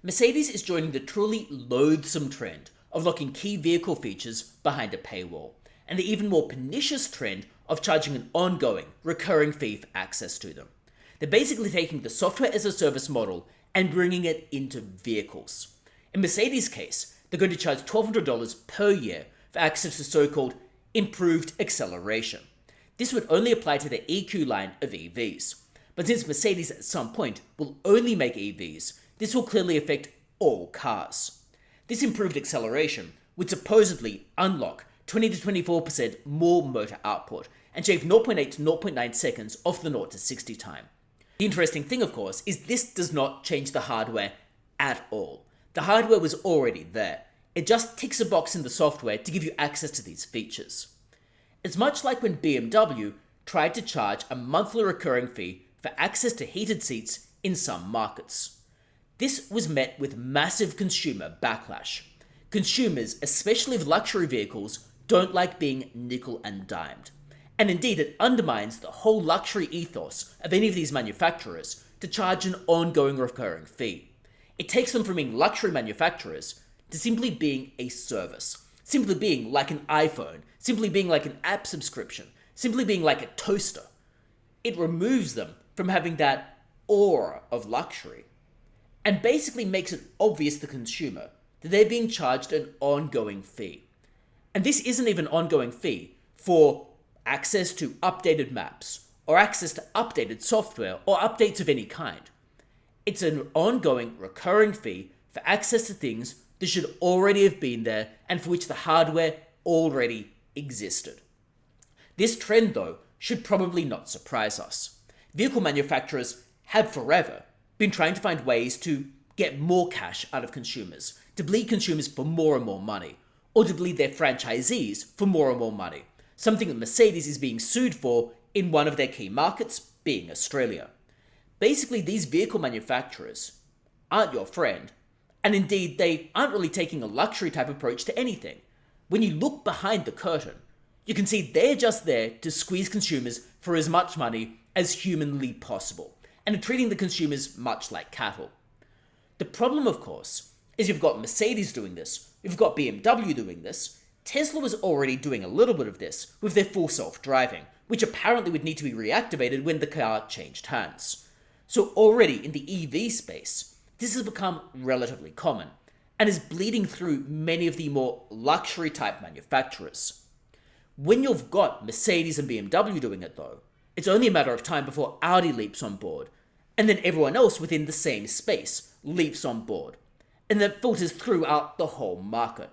Mercedes is joining the truly loathsome trend of locking key vehicle features behind a paywall, and the even more pernicious trend of charging an ongoing, recurring fee for access to them. They're basically taking the software as a service model and bringing it into vehicles. In Mercedes' case, they're going to charge $1,200 per year for access to so-called improved acceleration. This would only apply to the EQ line of EVs. But since Mercedes at some point will only make EVs, this will clearly affect all cars. This improved acceleration would supposedly unlock 20 to 24% more motor output and shave 0.8 to 0.9 seconds off the 0 to 60 time. The interesting thing, of course, is this does not change the hardware at all. The hardware was already there. It just ticks a box in the software to give you access to these features. It's much like when BMW tried to charge a monthly recurring fee for access to heated seats in some markets. This was met with massive consumer backlash. Consumers, especially of luxury vehicles, don't like being nickel and dimed. And indeed, it undermines the whole luxury ethos of any of these manufacturers to charge an ongoing recurring fee. It takes them from being luxury manufacturers to simply being a service, simply being like an iPhone, simply being like an app subscription, simply being like a toaster. It removes them from having that aura of luxury, and basically makes it obvious to the consumer that they're being charged an ongoing fee. And this isn't even an ongoing fee for access to updated maps, or access to updated software, or updates of any kind. It's an ongoing, recurring fee for access to things that should already have been there and for which the hardware already existed. This trend, though, should probably not surprise us. Vehicle manufacturers have forever been trying to find ways to get more cash out of consumers, to bleed consumers for more and more money, or to bleed their franchisees for more and more money, something that Mercedes is being sued for in one of their key markets, being Australia. Basically, these vehicle manufacturers aren't your friend, and indeed they aren't really taking a luxury type approach to anything. When you look behind the curtain, you can see they're just there to squeeze consumers for as much money as humanly possible, and are treating the consumers much like cattle. The problem, of course, is you've got Mercedes doing this, you've got BMW doing this, Tesla was already doing a little bit of this with their full self-driving, which apparently would need to be reactivated when the car changed hands. So already in the EV space, this has become relatively common, and is bleeding through many of the more luxury type manufacturers. When you've got Mercedes and BMW doing it though, it's only a matter of time before Audi leaps on board, and then everyone else within the same space leaps on board, and that filters throughout the whole market.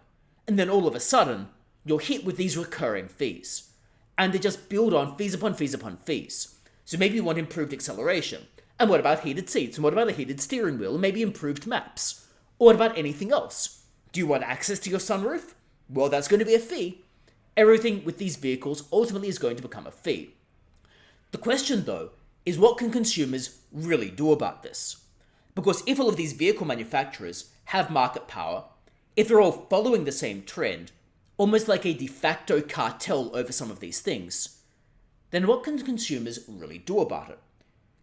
And then all of a sudden, you're hit with these recurring fees. And they just build on fees upon fees upon fees. So maybe you want improved acceleration. And what about heated seats? And what about a heated steering wheel? And maybe improved maps? Or what about anything else? Do you want access to your sunroof? Well, that's going to be a fee. Everything with these vehicles ultimately is going to become a fee. The question, though, is what can consumers really do about this? Because if all of these vehicle manufacturers have market power, if they're all following the same trend, almost like a de facto cartel over some of these things, then what can consumers really do about it?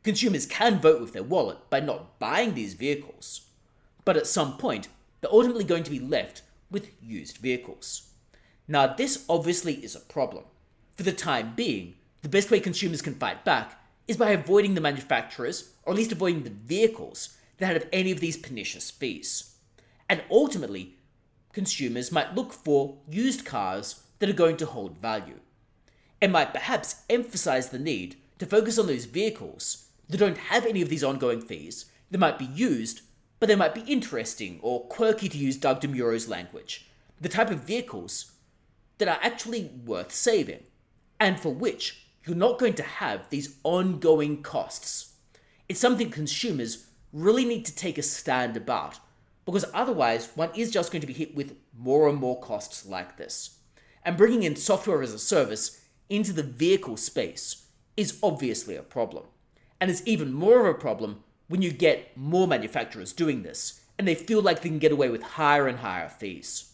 Consumers can vote with their wallet by not buying these vehicles, but at some point, they're ultimately going to be left with used vehicles. Now, this obviously is a problem. For the time being, the best way consumers can fight back is by avoiding the manufacturers, or at least avoiding the vehicles that have any of these pernicious fees. And ultimately, consumers might look for used cars that are going to hold value, and might perhaps emphasize the need to focus on those vehicles that don't have any of these ongoing fees, that might be used, but they might be interesting or quirky, to use Doug DeMuro's language, the type of vehicles that are actually worth saving, and for which you're not going to have these ongoing costs. It's something consumers really need to take a stand about, because otherwise one is just going to be hit with more and more costs like this. And bringing in software as a service into the vehicle space is obviously a problem. And it's even more of a problem when you get more manufacturers doing this, and they feel like they can get away with higher and higher fees.